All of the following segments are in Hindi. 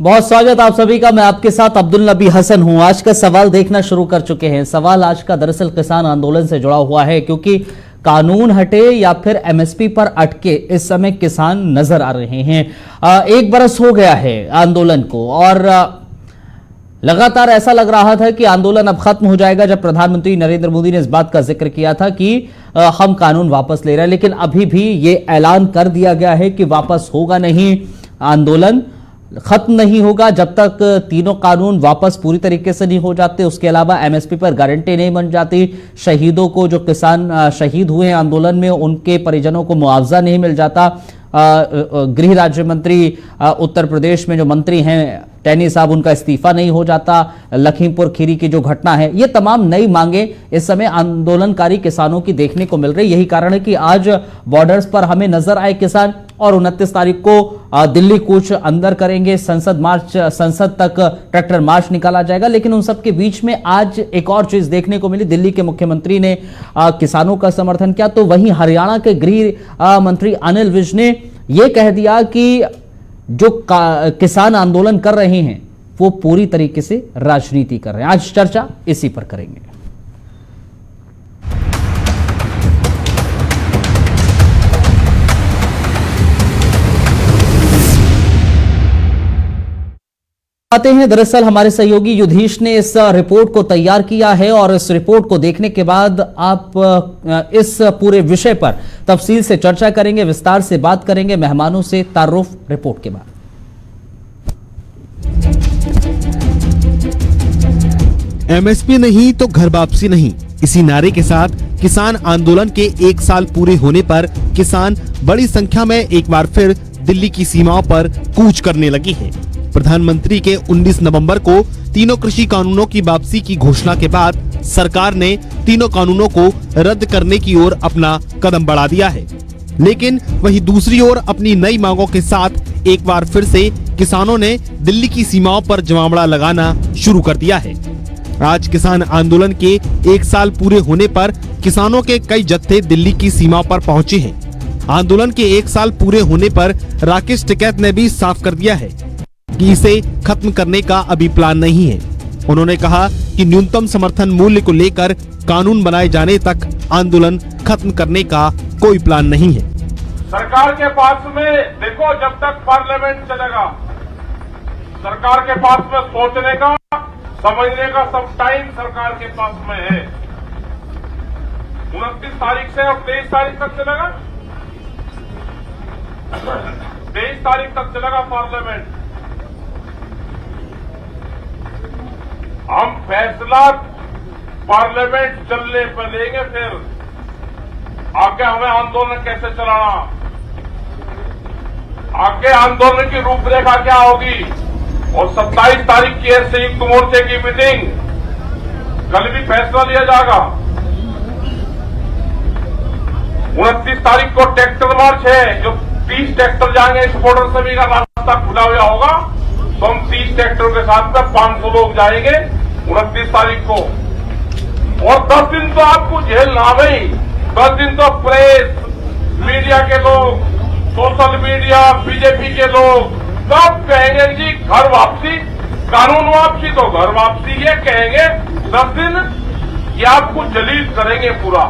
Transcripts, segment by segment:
बहुत स्वागत आप सभी का। मैं आपके साथ अब्दुल नबी हसन हूं। आज का सवाल देखना शुरू कर चुके हैं। सवाल आज का दरअसल किसान आंदोलन से जुड़ा हुआ है, क्योंकि कानून हटे या फिर एमएसपी पर अटके इस समय किसान नजर आ रहे हैं। 1 बरस हो गया है आंदोलन को और लगातार ऐसा लग रहा था कि आंदोलन अब खत्म हो जाएगा, जब प्रधानमंत्री नरेंद्र मोदी ने इस बात का जिक्र किया था कि हम कानून वापस ले रहे हैं। लेकिन अभी भी ये ऐलान कर दिया गया है कि वापस होगा नहीं, आंदोलन खत्म नहीं होगा जब तक तीनों कानून वापस पूरी तरीके से नहीं हो जाते। उसके अलावा एमएसपी पर गारंटी नहीं बन जाती, शहीदों को, जो किसान शहीद हुए हैं आंदोलन में, उनके परिजनों को मुआवजा नहीं मिल जाता। गृह राज्य मंत्री उत्तर प्रदेश में जो मंत्री हैं टैनी साहब, उनका इस्तीफा नहीं हो जाता। लखीमपुर खीरी की जो घटना है, ये तमाम नई मांगे इस समय आंदोलनकारी किसानों की देखने को मिल रही। यही कारण है कि आज बॉर्डर्स पर हमें नजर आए किसान, और 29 तारीख को दिल्ली कूच अंदर करेंगे। संसद तक ट्रैक्टर मार्च निकाला जाएगा। लेकिन उन सब के बीच में आज एक और चीज देखने को मिली। दिल्ली के मुख्यमंत्री ने किसानों का समर्थन किया, तो वहीं हरियाणा के गृह मंत्री अनिल विज ने यह कह दिया कि जो किसान आंदोलन कर रहे हैं वो पूरी तरीके से राजनीति कर रहे हैं। आज चर्चा इसी पर करेंगे। आते हैं, दरअसल हमारे सहयोगी युधीश ने इस रिपोर्ट को तैयार किया है और इस रिपोर्ट को देखने के बाद आप इस पूरे विषय पर तफसील से चर्चा करेंगे, विस्तार से बात करेंगे मेहमानों से तारुफ रिपोर्ट के बाद। एमएसपी नहीं तो घर वापसी नहीं, इसी नारे के साथ किसान आंदोलन के 1 साल पूरे होने पर किसान बड़ी संख्या में एक बार फिर दिल्ली की सीमाओं पर कूच करने लगी है। प्रधानमंत्री के 19 नवंबर को तीनों कृषि कानूनों की वापसी की घोषणा के बाद सरकार ने तीनों कानूनों को रद्द करने की ओर अपना कदम बढ़ा दिया है। लेकिन वहीं दूसरी ओर अपनी नई मांगों के साथ एक बार फिर से किसानों ने दिल्ली की सीमाओं पर जमावड़ा लगाना शुरू कर दिया है। आज किसान आंदोलन के 1 साल पूरे होने पर किसानों के कई जत्थे दिल्ली की सीमाओं पर पहुंचे हैं। आंदोलन के 1 साल पूरे होने पर राकेश टिकैत ने भी साफ कर दिया है कि इसे खत्म करने का अभी प्लान नहीं है। उन्होंने कहा कि न्यूनतम समर्थन मूल्य को लेकर कानून बनाए जाने तक आंदोलन खत्म करने का कोई प्लान नहीं है। सरकार के पास में देखो, जब तक पार्लियामेंट चलेगा, सरकार के पास में सोचने का, समझने का सब टाइम सरकार के पास में है। 29 तारीख से और 23 तारीख तक चलेगा, 23 तारीख तक चलेगा पार्लियामेंट। हम फैसला पार्लियामेंट चलने पर लेंगे, फिर आगे हमें आंदोलन कैसे चलाना, आगे आंदोलन की रूपरेखा क्या होगी। और 27 तारीख की है संयुक्त मोर्चे की मीटिंग, कल भी फैसला लिया जाएगा। 29 तारीख को ट्रैक्टर मार्च है, जो 30 ट्रैक्टर जाएंगे, इस बॉर्डर से भी का रास्ता खुला हुआ होगा, तो हम 30 ट्रैक्टरों के साथ में 500 लोग जाएंगे 29 तारीख को। और 10 दिन तो आपको जेल ना गई, 10 दिन तो प्रेस, मीडिया के लोग, सोशल मीडिया, बीजेपी के लोग सब कहेंगे जी घर वापसी, कानून वापसी तो घर वापसी, ये कहेंगे। 10 दिन ये आपको जलील करेंगे पूरा,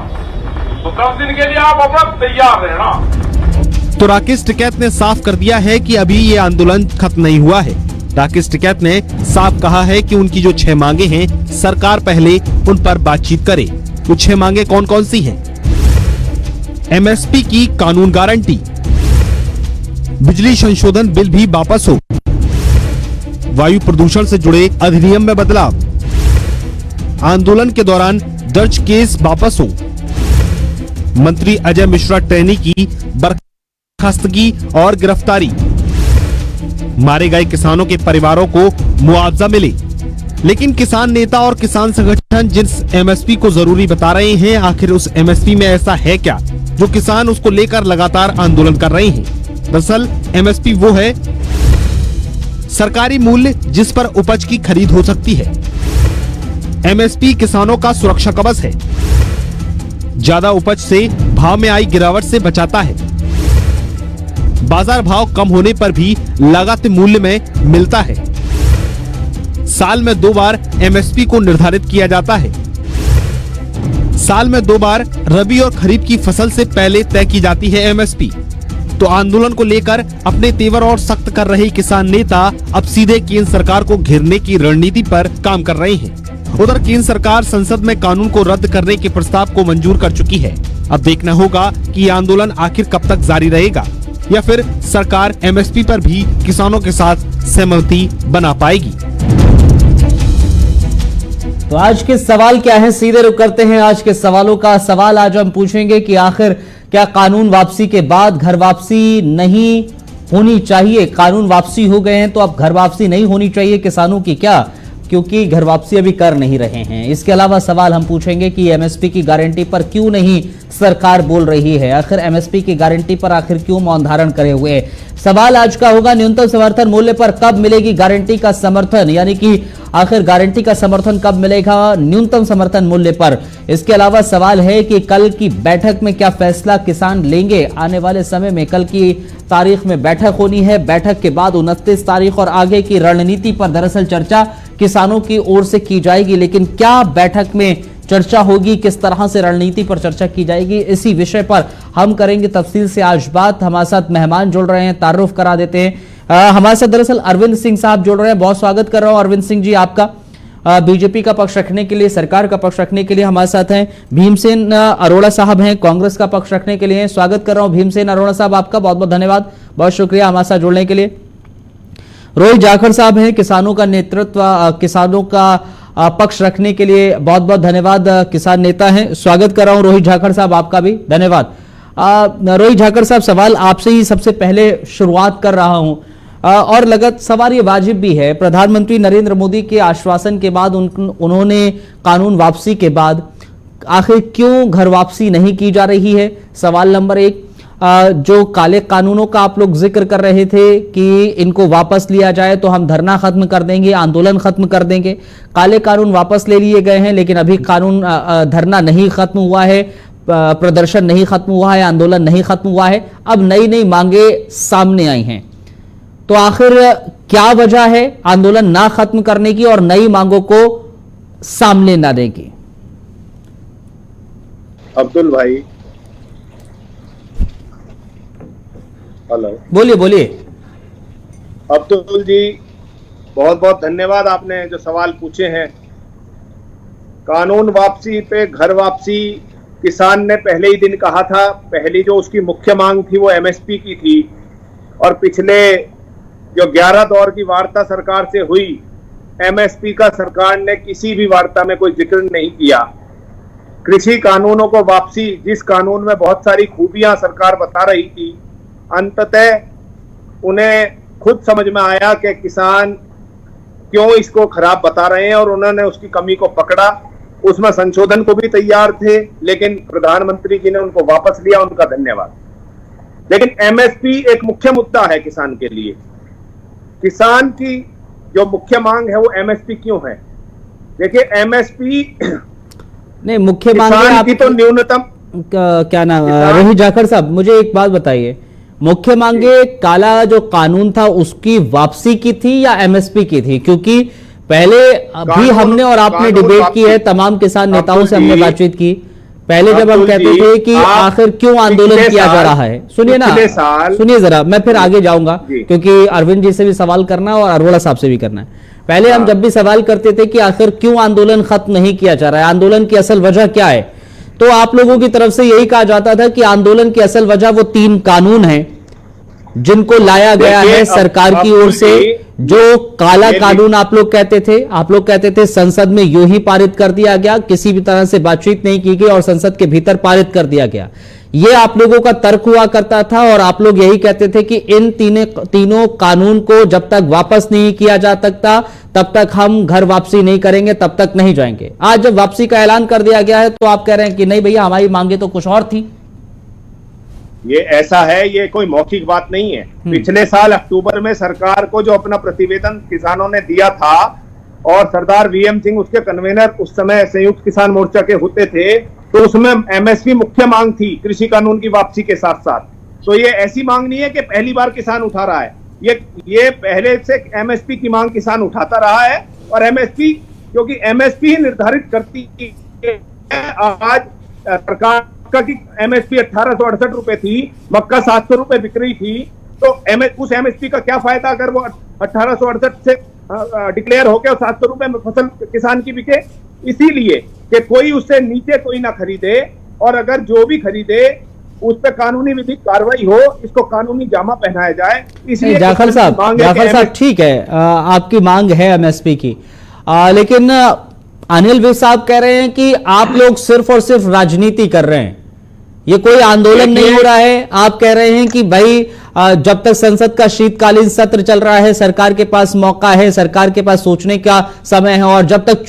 तो 10 दिन के लिए आप अपना तैयार रहना। तो राकेश टिकैत ने साफ कर दिया है कि अभी ये आंदोलन खत्म नहीं हुआ है। राकेश टिकैत ने साफ कहा है कि उनकी जो 6 मांगे हैं, सरकार पहले उन पर बातचीत करे। वो 6 मांगे कौन कौन सी हैं? एमएसपी की कानून गारंटी, बिजली संशोधन बिल भी वापस हो, वायु प्रदूषण से जुड़े अधिनियम में बदलाव, आंदोलन के दौरान दर्ज केस वापस हो, मंत्री अजय मिश्रा टैनी की बर्खास्तगी और गिरफ्तारी, मारे गए किसानों के परिवारों को मुआवजा मिले। लेकिन किसान नेता और किसान संगठन जिस एमएसपी को जरूरी बता रहे हैं, आखिर उस एमएसपी में ऐसा है क्या जो किसान उसको लेकर लगातार आंदोलन कर रहे हैं? दरअसल एमएसपी वो है सरकारी मूल्य जिस पर उपज की खरीद हो सकती है। एमएसपी किसानों का सुरक्षा कवच है, ज्यादा उपज से भाव में आई गिरावट से बचाता है। बाजार भाव कम होने पर भी लागत मूल्य में मिलता है। साल में 2 बार एमएसपी को निर्धारित किया जाता है। साल में 2 बार रबी और खरीफ की फसल से पहले तय की जाती है एमएसपी। तो आंदोलन को लेकर अपने तेवर और सख्त कर रहे किसान नेता अब सीधे केंद्र सरकार को घेरने की रणनीति पर काम कर रहे हैं। उधर केंद्र सरकार संसद में कानून को रद्द करने के प्रस्ताव को मंजूर कर चुकी है। अब देखना होगा कि ये आंदोलन आखिर कब तक जारी रहेगा या फिर सरकार एमएसपी पर भी किसानों के साथ सहमति बना पाएगी। तो आज के सवाल क्या है, सीधे रुक करते हैं आज के सवालों का। सवाल आज हम पूछेंगे कि आखिर क्या कानून वापसी के बाद घर वापसी नहीं होनी चाहिए? कानून वापसी हो गए हैं तो अब घर वापसी नहीं होनी चाहिए किसानों की क्या, क्योंकि घर वापसी अभी कर नहीं रहे हैं। इसके अलावा सवाल हम पूछेंगे कि एमएसपी की गारंटी पर क्यों नहीं सरकार बोल रही है, आखिर एमएसपी की गारंटी पर आखिर क्यों मौन धारण करे हुए है। सवाल आज का होगा न्यूनतम समर्थन मूल्य पर कब मिलेगी गारंटी का समर्थन, यानी कि आखिर गारंटी का समर्थन कब मिलेगा न्यूनतम समर्थन मूल्य पर। इसके अलावा सवाल है कि कल की बैठक में क्या फैसला किसान लेंगे। आने वाले समय में कल की तारीख में बैठक होनी है, बैठक के बाद 29 तारीख और आगे की रणनीति पर दरअसल चर्चा किसानों की ओर से की जाएगी। लेकिन क्या बैठक में चर्चा होगी, किस तरह से रणनीति पर चर्चा की जाएगी, इसी विषय पर हम करेंगे तफसील से आज बात। हमारे साथ मेहमान जुड़ रहे हैं, तारुफ करा देते हैं। हमारे साथ दरअसल अरविंद सिंह साहब जुड़ रहे हैं, बहुत स्वागत कर रहा हूं अरविंद सिंह जी आपका। बीजेपी का पक्ष रखने के लिए, सरकार का पक्ष रखने के लिए हमारे साथ हैं भीमसेन अरोड़ा साहब हैं, कांग्रेस का पक्ष रखने के लिए। स्वागत कर रहा हूं भीमसेन अरोड़ा साहब आपका, बहुत बहुत धन्यवाद, बहुत शुक्रिया हमारे साथ जुड़ने के लिए। रोहित जाखड़ साहब हैं, किसानों का नेतृत्व, किसानों का पक्ष रखने के लिए, बहुत बहुत धन्यवाद, किसान नेता हैं। स्वागत कर रहा हूं रोहित जाखड़ साहब आपका भी, धन्यवाद। रोहित जाखड़ साहब, सवाल आपसे ही सबसे पहले शुरुआत कर रहा हूं और लगत सवाल ये वाजिब भी है। प्रधानमंत्री नरेंद्र मोदी के आश्वासन के बाद उन्होंने कानून वापसी के बाद आखिर क्यों घर वापसी नहीं की जा रही है, सवाल नंबर 1। जो काले कानूनों का आप लोग जिक्र कर रहे थे कि इनको वापस लिया जाए तो हम धरना खत्म कर देंगे, आंदोलन खत्म कर देंगे। काले कानून वापस ले लिए गए हैं लेकिन अभी कानून धरना नहीं खत्म हुआ है, प्रदर्शन नहीं खत्म हुआ है, आंदोलन नहीं खत्म हुआ है। अब नई नई मांगे सामने आई हैं, तो आखिर क्या वजह है आंदोलन ना खत्म करने की और नई मांगों को सामने ना देने की? अब्दुल भाई, हेलो, बोलिए बोलिए। अब्दुल जी, बहुत बहुत धन्यवाद, आपने जो सवाल पूछे हैं। कानून वापसी पे घर वापसी किसान ने पहले ही दिन कहा था। पहली जो उसकी मुख्य मांग थी वो एमएसपी की थी और पिछले जो 11 दौर की वार्ता सरकार से हुई, एमएसपी का सरकार ने किसी भी वार्ता में कोई जिक्र नहीं किया। कृषि कानूनों को वापसी, जिस कानून में बहुत सारी खूबियां सरकार बता रही थी, अंततः उन्हें खुद समझ में आया कि किसान क्यों इसको खराब बता रहे हैं और उन्होंने उसकी कमी को पकड़ा। उसमें संशोधन को भी तैयार थे लेकिन प्रधानमंत्री जी ने उनको वापस लिया, उनका धन्यवाद। लेकिन एमएसपी एक मुख्य मुद्दा है किसान के लिए। किसान की जो मुख्य मांग है वो एमएसपी क्यों है? देखिए, एमएसपी नहीं, मुख्य मांग आपकी तो न्यूनतम क्या नाम, रोहित जाखड़ साहब मुझे एक बात बताइए, मुख्य मांगे काला जो कानून था उसकी वापसी की थी या एमएसपी की थी? क्योंकि पहले भी हमने और आपने डिबेट की है, तमाम किसान नेताओं से हमने बातचीत की। पहले जब हम कहते थे कि आखिर क्यों आंदोलन किया जा रहा है, सुनिए ना, सुनिए जरा, मैं फिर आगे जाऊंगा क्योंकि अरविंद जी से भी सवाल करना है और अरोड़ा साहब से भी करना है। पहले हम जब भी सवाल करते थे कि आखिर क्यों आंदोलन खत्म नहीं किया जा रहा है, आंदोलन की असल वजह क्या है, तो आप लोगों की तरफ से यही कहा जाता था कि आंदोलन की असल वजह वो 3 कानून हैं जिनको लाया गया है सरकार की ओर से। जो काला कानून आप लोग कहते थे संसद में यूं ही पारित कर दिया गया, किसी भी तरह से बातचीत नहीं की गई और संसद के भीतर पारित कर दिया गया, ये आप लोगों का तर्क हुआ करता था। और आप लोग यही कहते थे कि इन तीनों कानून को जब तक वापस नहीं किया जा सकता तब तक हम घर वापसी नहीं करेंगे, तब तक नहीं जाएंगे। आज जब वापसी का ऐलान कर दिया गया है तो आप कह रहे हैं कि नहीं भैया, हमारी मांगे तो कुछ और थी। ये ऐसा है, ये कोई मौखिक बात नहीं है। पिछले साल अक्टूबर में सरकार को जो अपना प्रतिवेदन किसानों ने दिया था और सरदार वीएम सिंह उसके कन्वेनर उस समय संयुक्त किसान मोर्चा के होते थे, तो उसमें एमएसपी मुख्य मांग थी कृषि कानून की वापसी के साथ साथ। तो ये ऐसी मांग नहीं है कि पहली बार किसान उठा रहा है, ये पहले से एमएसपी की मांग किसान उठाता रहा है। और एमएसपी, क्योंकि एमएसपी ही निर्धारित करती है। आज सरकार का की एमएसपी 1868 रुपए थी, मक्का 700 रुपए बिक रही थी, तो उस एमएसपी का क्या फायदा अगर वो 1868 से डिक्लेयर होके और 700 रुपए में फसल किसान की बिके। इसीलिए कि कोई उससे नीचे कोई ना खरीदे, और अगर जो भी खरीदे उस पर कानूनी विधिक कार्रवाई हो, इसको कानूनी जामा पहनाया जाए। इसलिए जाखड़ साहब ठीक है, आपकी मांग है एमएसपी की, लेकिन अनिल विज साहब कह रहे हैं कि आप लोग सिर्फ और सिर्फ राजनीति कर रहे हैं, ये कोई आंदोलन नहीं हो रहा है। आप कह रहे हैं कि भाई जब तक संसद का शीतकालीन सत्र चल रहा है, सरकार के पास मौका है, सरकार के पास सोचने का समय है, और जब तक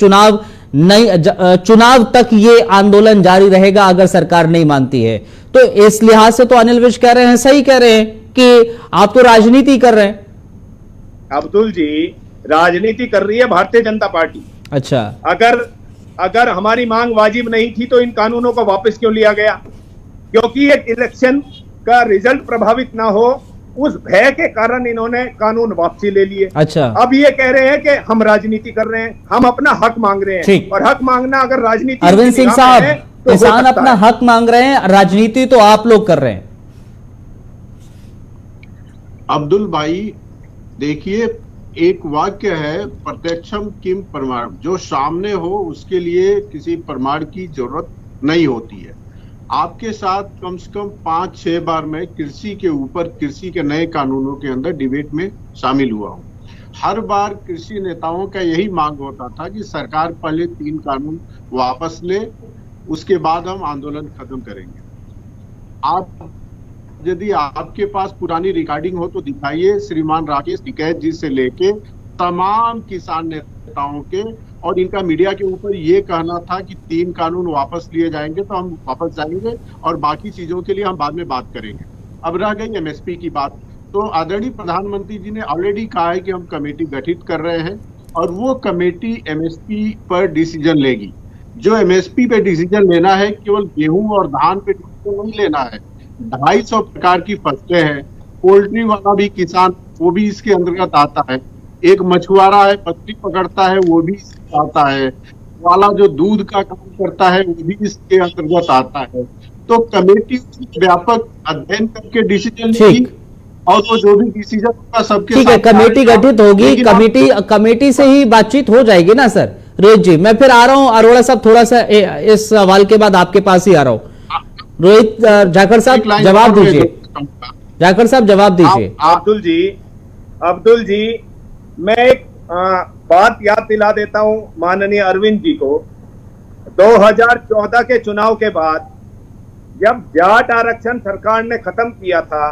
चुनाव तक ये आंदोलन जारी रहेगा अगर सरकार नहीं मानती है। तो इस लिहाज से तो अनिल विज कह रहे हैं, सही कह रहे हैं कि आप तो राजनीति कर रहे हैं। अब्दुल जी, राजनीति कर रही है भारतीय जनता पार्टी। अच्छा, अगर हमारी मांग वाजिब नहीं थी तो इन कानूनों को वापस क्यों लिया गया? क्योंकि एक इलेक्शन का रिजल्ट प्रभावित ना हो, उस भय के कारण इन्होंने कानून वापसी ले लिए। अच्छा, अब ये कह रहे हैं कि हम राजनीति कर रहे हैं, हम अपना हक मांग रहे हैं। और हक मांगना अगर राजनीति, अरविंद सिंह साहब, तो किसान अपना हक मांग रहे हैं, राजनीति तो आप लोग कर रहे हैं। अब्दुल भाई देखिए, एक वाक्य है, प्रत्यक्षम किम प्रमाण, जो सामने हो उसके लिए किसी प्रमाण की जरूरत नहीं होती है। आपके साथ कम से कम 5-6 बार मैं कृषि के ऊपर, कृषि के नए कानूनों के अंदर डिबेट में शामिल हुआ हूं। हर बार कृषि नेताओं का यही मांग होता था कि सरकार पहले 3 कानून वापस ले, उसके बाद हम आंदोलन खत्म करेंगे। आप यदि आपके पास पुरानी रिकॉर्डिंग हो तो दिखाइए, श्रीमान राकेश टिकैत जी से लेके तमाम किसान नेताओं के, और इनका मीडिया के ऊपर ये कहना था कि 3 कानून वापस लिए जाएंगे तो हम वापस जाएंगे और बाकी चीजों के लिए हम बाद में बात करेंगे। अब रह गई एमएसपी की बात, तो आदरणीय प्रधानमंत्री जी ने ऑलरेडी कहा है कि हम कमेटी गठित कर रहे हैं और वो कमेटी एमएसपी पर डिसीजन लेगी। जो एमएसपी पे डिसीजन लेना है, केवल गेहूं और धान पे डिसीजन नहीं लेना है। 250 प्रकार की फसलें हैं, पोल्ट्री वाला भी किसान, वो भी इसके अंतर्गत आता है। एक मछुआरा है, मछली पकड़ता है, वो भी आता है। वाला जो दूध का काम करता है, वो भी इसके अंतर्गत आता है। तो कमेटी व्यापक अध्ययन करके डिसीजन लेगी, और वो जो भी डिसीजन होगा सबके ठीक है, कमेटी गठित होगी, कमेटी से ही बातचीत हो जाएगी ना सर। रोहित जी, मैं फिर आ रहा हूं, अरोड़ा साहब थोड़ा सा इस सवाल के बाद आपके पास ही आ रहा हूं। रोहित, जाखड़ साहब जवाब दीजिए, जाखड़ साहब जवाब दीजिए। अब्दुल जी, मैं एक बात याद दिला देता हूं माननीय अरविंद जी को। 2014 के चुनाव के बाद जब जाट आरक्षण सरकार ने खत्म किया था,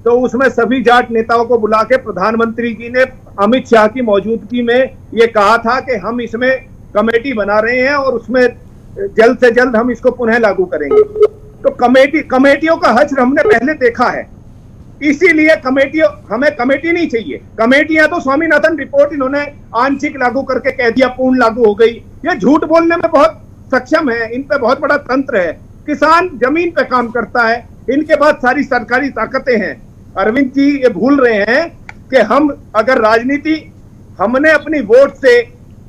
तो उसमें सभी जाट नेताओं को बुला के प्रधानमंत्री जी ने अमित शाह की मौजूदगी में ये कहा था कि हम इसमें कमेटी बना रहे हैं और उसमें जल्द से जल्द हम इसको पुनः लागू करेंगे। तो कमेटियों का हश्र हमने पहले देखा है, इसीलिए हमें कमेटी नहीं चाहिए। कमेटियां तो स्वामीनाथन रिपोर्ट इन्होंने आंशिक लागू करके कह दिया पूर्ण लागू हो गई। ये झूठ बोलने में बहुत सक्षम है, इन पे बहुत बड़ा तंत्र है। किसान जमीन पे काम करता है, इनके पास सारी सरकारी ताकतें हैं। अरविंद जी ये भूल रहे हैं कि हम अगर राजनीति, हमने अपनी वोट से,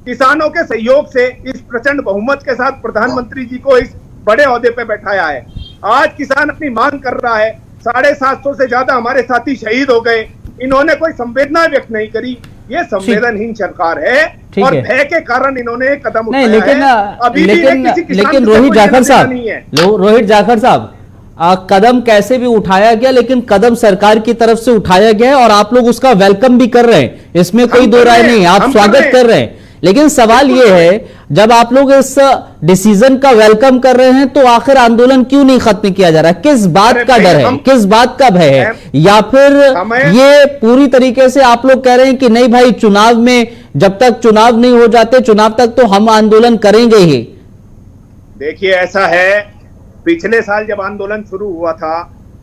किसानों के सहयोग से इस प्रचंड बहुमत के साथ प्रधानमंत्री जी को इस बड़े ओहदे पे बैठाया है। आज किसान अपनी मांग कर रहा है, 750 से ज्यादा हमारे साथी शहीद हो गए, इन्होंने कोई संवेदना व्यक्त नहीं करी। ये संवेदनहीन सरकार है और भय के कारण इन्होंने कदम उठाया लेकिन रोहित जाखड़ साहब, कदम कैसे भी उठाया गया, लेकिन कदम सरकार की तरफ से उठाया गया है और आप लोग उसका वेलकम भी कर रहे हैं, इसमें कोई दो राय नहीं, आप स्वागत कर रहे हैं। लेकिन सवाल यह है, जब आप लोग इस डिसीजन का वेलकम कर रहे हैं तो आखिर आंदोलन क्यों नहीं खत्म किया जा रहा? किस बात का डर है, किस बात का भय है? या फिर ये पूरी तरीके से आप लोग कह रहे हैं कि नहीं भाई, चुनाव में जब तक चुनाव नहीं हो जाते, चुनाव तक तो हम आंदोलन करेंगे ही? देखिए, ऐसा है, पिछले साल जब आंदोलन शुरू हुआ था,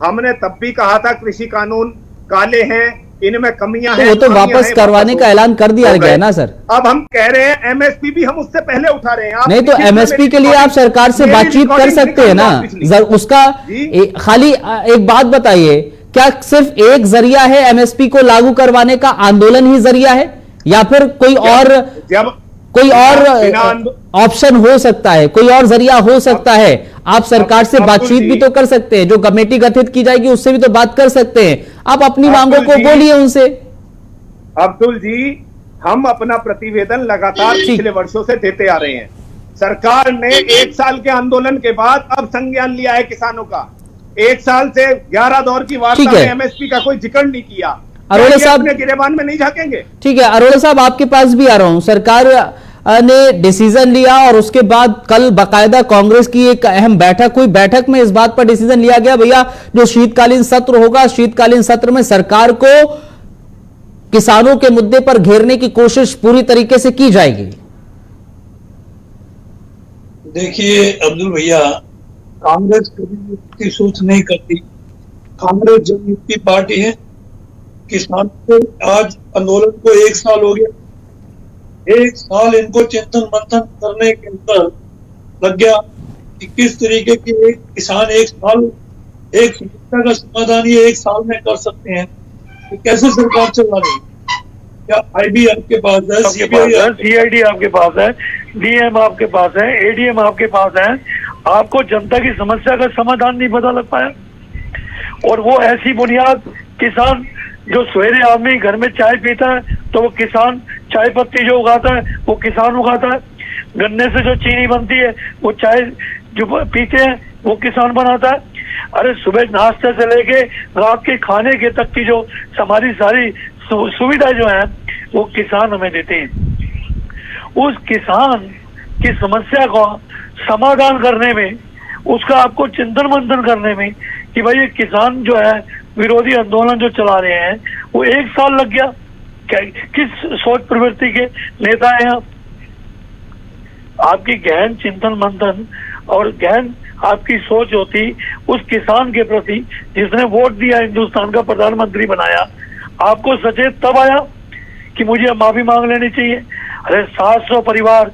हमने तब भी कहा था कृषि कानून काले हैं, इनमें कमियां तो हैं। वो तो खामियां वापस हैं, करवाने वापस का ऐलान कर दिया हो गया है गए। ना सर। अब हम कह रहे हैं एमएसपी भी हम उससे पहले उठा रहे हैं। आप नहीं तो लिखित में एमएसपी मेरी के लिए आप सरकार से मेरी बातचीत कर रिकॉर्डिंग सकते हैं ना। निकालो आप पिछली। उसका जी। खाली एक बात बताइए, क्या सिर्फ एक जरिया है एमएसपी को लागू करवाने का, आंदोलन ही जरिया है, या फिर कोई और बिना ऑप्शन हो सकता है, कोई और जरिया हो सकता है? आप सरकार से बातचीत भी तो कर सकते हैं, जो कमेटी गठित की जाएगी उससे भी तो बात कर सकते हैं। आप अपनी मांगों को बोलिए उनसे। अब्दुल जी, हम अपना प्रतिवेदन लगातार पिछले वर्षों से देते आ रहे हैं। सरकार ने 1 साल के आंदोलन के बाद अब संज्ञान लिया है किसानों का। 1 साल से 11 दौर की वार्ता में एमएसपी का कोई जिक्र नहीं किया। अरोड़ा साहब अपने गिरेबान में नहीं झांकेंगे? ठीक है, अरोड़ा साहब आपके पास भी आ रहा हूं। सरकार ने डिसीजन लिया और उसके बाद कल बाकायदा कांग्रेस की एक अहम बैठक हुई। बैठक में इस बात पर डिसीजन लिया गया, भैया जो शीतकालीन सत्र होगा, शीतकालीन सत्र में सरकार को किसानों के मुद्दे पर घेरने की कोशिश पूरी तरीके से की जाएगी। देखिए अब्दुल भैया, कांग्रेस कभी की सोच नहीं करती। कांग्रेस जनमुक्ति पार्टी है। किसानों को आज आंदोलन को 1 साल हो गया। 1 साल इनको चिंतन मंथन करने के अंदर लग गया कि किस तरीके की एक किसान 1 साल एक समस्या का समाधान ये 1 साल में कर सकते हैं। तो कैसे सरकार चला रही? क्या आईबी आपके पास है, सीआईडी आपके पास है, डीएम आपके पास है, एडीएम आपके पास है, आपको जनता की समस्या का समाधान नहीं पता लग पाया? और वो ऐसी बुनियाद, किसान जो सवेरे आदमी घर में चाय पीता है तो वो किसान, चाय पत्ती जो उगाता है वो किसान उगाता है, गन्ने से जो चीनी बनती है वो चाय जो पीते हैं वो किसान बनाता है। अरे सुबह नाश्ते से लेके रात के खाने के तक की जो हमारी सारी सुविधा जो है वो किसान हमें देते हैं। उस किसान की समस्या को समाधान करने में, उसका आपको चिंतन मंथन करने में कि भाई ये किसान जो है विरोधी आंदोलन जो चला रहे हैं वो 1 साल लग गया। किस सोच प्रवृत्ति के नेता हैं आप? आपकी गहन चिंतन मंथन और गहन आपकी सोच होती उस किसान के प्रति जिसने वोट दिया, हिंदुस्तान का प्रधानमंत्री बनाया, आपको सचेत तब आया कि मुझे माफी मांग लेनी चाहिए। अरे 700 परिवार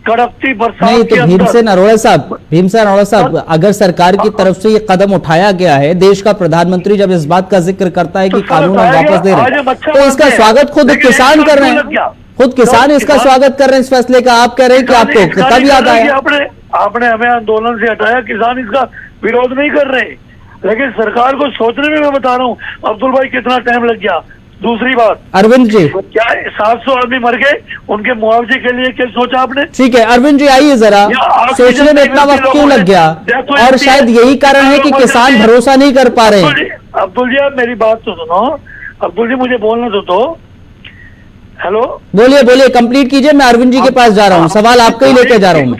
कड़कती बरसात नहीं तो भीमसेन अरोड़ा साहब, अगर सरकार की तरफ से ये कदम उठाया गया है, देश का प्रधानमंत्री जब इस बात का जिक्र करता है कि कानून हम वापस दे रहे हैं, तो इसका स्वागत खुद किसान कर रहे हैं, खुद किसान इसका स्वागत कर रहे हैं इस फैसले का। आप कह रहे हैं कि आपको तब याद आया? आपने हमें आंदोलन से हटाया, किसान इसका विरोध नहीं कर रहे, लेकिन सरकार को सोचने में मैं बता रहा हूँ अब्दुल भाई कितना टाइम लग गया। दूसरी बात अरविंद जी, क्या 700 आदमी मर गए, उनके मुआवजे के लिए क्या सोचा आपने? ठीक है अरविंद जी, आइए जरा, सोचने में इतना वक्त क्यों लग गया? और शायद यही कारण है कि किसान भरोसा नहीं कर पा रहे। अब्दुल जी आप मेरी बात तो सुनो। अब्दुल जी मुझे बोलने दो। हेलो, बोलिए, कंप्लीट कीजिए। मैं अरविंद जी के पास जा रहा हूँ, सवाल आपका ही लेके जा रहा हूँ।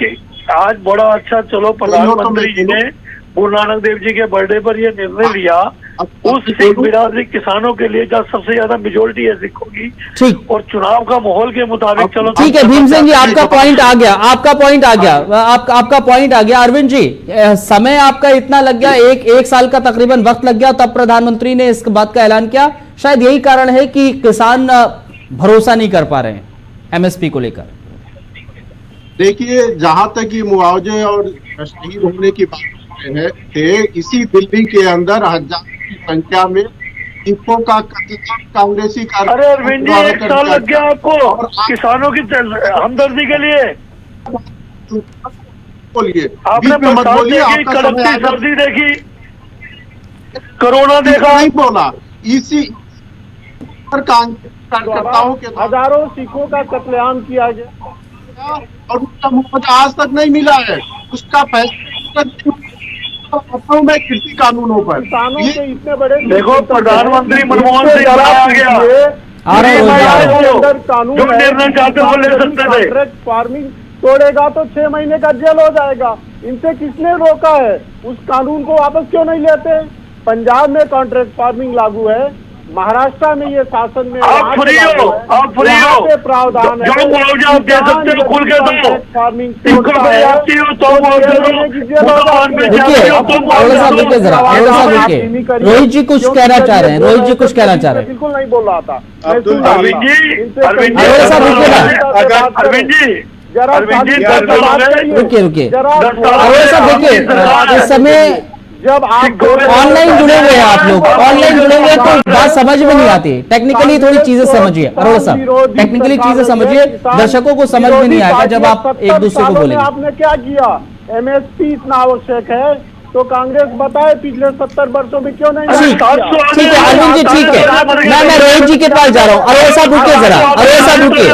आज बड़ा अच्छा, चलो प्रधानमंत्री जी ने गुरु नानक देव जी के बर्थडे पर यह निर्णय लिया, उस सिख बिरादरी किसानों के लिए जहाँ सबसे ज्यादा मेजोरिटी है सिखों की, ठीक, और चुनाव का माहौल के मुताबिक चलो ठीक है। भीमसेन जी आपका पॉइंट आ गया, आपका पॉइंट आ गया। अरविंद जी, समय आपका इतना लग गया, एक साल का तकरीबन वक्त लग गया, तब प्रधानमंत्री ने इस बात का ऐलान किया। शायद यही कारण है कि किसान भरोसा नहीं कर पा रहे हैं एमएसपी को लेकर। देखिए, जहां तक ये मुआवजे और शहीद होने की बात थे, इसी दिल्ली के अंदर हजार की संख्या में सिखों का कांग्रेसी कार्यक्रम। अरे अरविंद जी 1 साल लग गया आपको किसानों की हमदर्दी के लिए। बोलिए, आपने बरसात देखी, कड़कती सर्दी देखी, कोरोना देखा, नहीं बोला। इसी कार्यकर्ताओं के हजारों सिखों का कत्लेआम किया गया और उसका मुआवजा आज तक नहीं मिला है। उसका फैसला में कृषि कानूनों पर किसानों के इतने बड़े, देखो प्रधानमंत्री मनमोहन सिंह आ गया, कानून जो निर्णय चाहते वो ले सकते थे। कॉन्ट्रैक्ट फार्मिंग तोड़ेगा तो 6 महीने का जेल हो जाएगा। इनसे किसने रोका है? उस कानून को वापस क्यों नहीं लेते? पंजाब में कॉन्ट्रैक्ट फार्मिंग लागू है, महाराष्ट्र में ये शासन में आप फ्री हो, आप फ्री हो, प्रावधान है, जो मुआवजा आप दे सकते हो खुल के दो, फार्मिंग इनको बेचती हो तो मुआवजा दो, रुकिए अरोड़ा साहब, रुकिए जरा, अरोड़ा साहब रुकिए। रोहित जी कुछ कहना चाह रहे हैं, रोहित जी कुछ कहना चाह रहे हैं। बिल्कुल नहीं बोल रहा था अरविंद जी, अरविंद जी, अरोड़ा साहब रुकिए ना, अरविंद जी, जरा अरविंद जी, रुकिए अरोड़ा साहब देखिए, इस समय जब आप ऑनलाइन जुड़े हुए हैं, आप लोग ऑनलाइन जुड़े हुए हैं तो बात समझ में नहीं आती। टेक्निकली थोड़ी चीजें समझिए अरोड़ा साहब, टेक्निकली चीजें समझिए, दर्शकों को समझ में नहीं आएगा जब आप एक दूसरे को बोलेंगे। आपने क्या किया? एमएसपी इतना आवश्यक है तो कांग्रेस बताए पिछले 70 वर्षों में क्यों नहीं? ठीक है अरविंद जी, ठीक है, मैं रोहित जी के पास जा रहा हूँ। अरोड़ा साहब रुकिए जरा, अरोड़ा साहब रुकिए।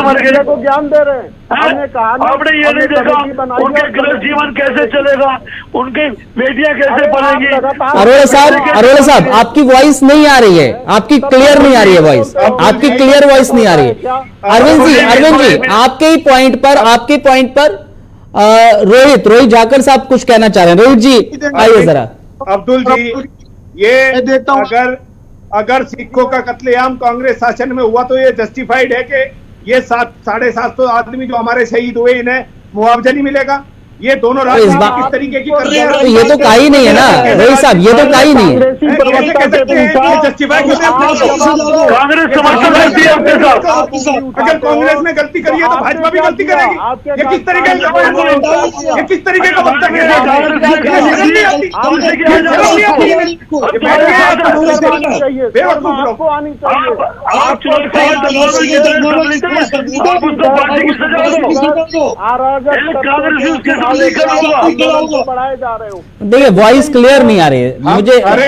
को ज्ञान दे रहे हैं, हमने कहा आपने ये नहीं देखा उनके गृह जीवन कैसे चलेगा, उनकी बेटियां कैसे पढ़ेंगी। अरोड़ा साहब आपकी वॉइस नहीं आ रही है, आपकी क्लियर नहीं आ रही है वॉइस, आपकी क्लियर वॉइस नहीं आ रही है। अरविंद जी आपके ही पॉइंट पर, आपके पॉइंट पर रोहित जाकर साहब कुछ कहना चाह रहे हैं। रोहित जी आइए जरा। अब्दुल जी, ये अगर सिखों का कत्लेआम कांग्रेस शासन में हुआ तो ये जस्टिफाइड है कि ये 750 आदमी जो हमारे शहीद हुए इन्हें मुआवजा नहीं मिलेगा? ये दोनों राज्य किस तरीके की कर रहे हैं? तो ये तो का ही नहीं है ना रोहित साहब, ये तो का ही नहीं है। कांग्रेस समर्थन करती है आपके साथ। अगर कांग्रेस ने गलती करी है तो भाजपा भी गलती करेगी। ये किस तरीके का वक्तव्य बढ़ाए जा रहे हो? देखिए वॉइस क्लियर नहीं आ रही है मुझे। अरे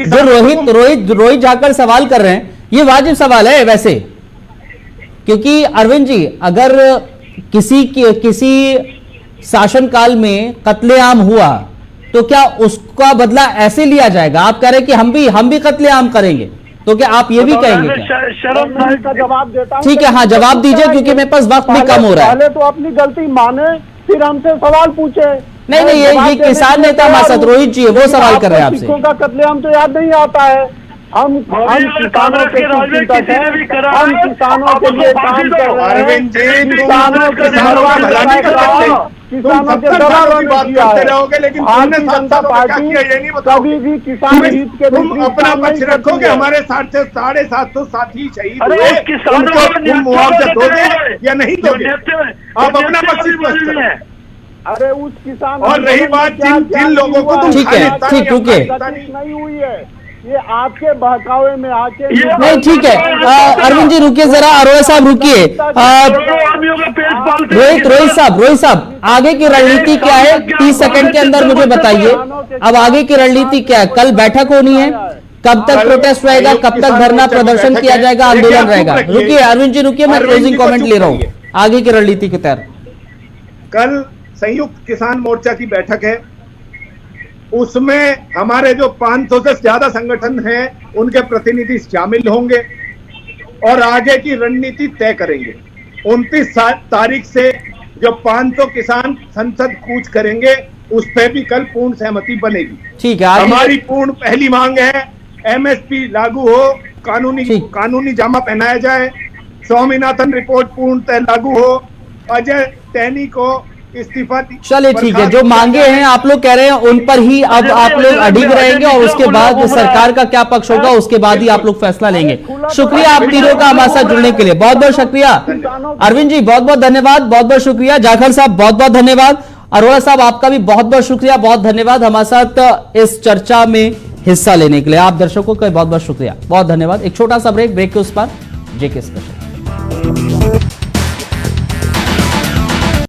जो रोहित जाकर सवाल कर रहे हैं ये वाजिब सवाल है वैसे, क्योंकि अरविंद जी अगर किसी शासनकाल में कत्लेआम हुआ तो क्या उसका बदला ऐसे लिया जाएगा? आप कह रहे हैं कि हम भी कत्लेआम करेंगे, तो क्या आप ये भी कहेंगे क्या? शर्म का जवाब देता हूं। ठीक है, हाँ जवाब दीजिए क्योंकि मेरे पास वक्त भी कम हो रहा है। पहले तो अपनी गलती माने फिर हमसे सवाल पूछे। नहीं ये किसान नेता हमारे साथ रोहित जी वो सवाल कर रहे हैं आपसे। सिखों का कत्लेआम तो याद नहीं आता है। हम किसानों के चिंतक हैं, हम किसानों के लिए काम कर रहे हैं, किसानों के दबाव में किया है। लेकिन भारतीय जनता पार्टी कभी भी किसान हित के तुम अपना पक्ष रखोगे। हमारे 750 साथी शहीद हुए, तुम मुआवजा दोगे या नहीं दोगे? आप अपना पक्ष स्पष्ट करो। अरे उस किसान और रही बात जिन लोगों को तुम ठीक है, ठीक रुकिए, नहीं हुई है, ये आपके बहकावे में आके नहीं ठीक है अरविंद जी रुकिए जरा, अरोड़ा साहब रुकिए। रोहित साहब आगे की रणनीति क्या है 30 सेकंड के अंदर मुझे बताइए। अब आगे की रणनीति क्या है? कल बैठक होनी है, कब तक प्रोटेस्ट रहेगा, कब तक धरना प्रदर्शन किया जाएगा, आंदोलन रहेगा? रुकिए अरविंद जी रुकिए, मैं क्लोजिंग कमेंट ले रहा हूँ आगे की रणनीति के तहत। कल संयुक्त किसान मोर्चा की बैठक है, उसमें हमारे जो 500 से ज्यादा संगठन हैं उनके प्रतिनिधि शामिल होंगे और आगे की रणनीति तय करेंगे। 29 तारीख से जो 500 किसान संसद कूच करेंगे उस पर भी कल पूर्ण सहमति बनेगी। ठीक है, हमारी पूर्ण पहली मांग है एमएसपी लागू हो, कानूनी जामा पहनाया जाए, स्वामीनाथन रिपोर्ट पूर्णतः लागू हो, अजय टैनी को इस्तीफा। चलिए ठीक है, जो मांगे हैं आप लोग कह रहे हैं उन पर ही अब आप लोग अडिग रहेंगे और उसके बाद सरकार का क्या पक्ष होगा उसके बाद ही आप लोग फैसला लेंगे। शुक्रिया आप तीनों का हमारे साथ जुड़ने के लिए, बहुत बहुत शुक्रिया। अरविंद जी बहुत बहुत धन्यवाद, बहुत बहुत शुक्रिया। जाखड़ साहब बहुत बहुत धन्यवाद। अरोड़ा साहब आपका भी बहुत बहुत शुक्रिया, बहुत धन्यवाद हमारे साथ इस चर्चा में हिस्सा लेने के लिए। आप दर्शकों का बहुत बहुत शुक्रिया, बहुत धन्यवाद। एक छोटा सा ब्रेक के उस पर जेके स्पेशल।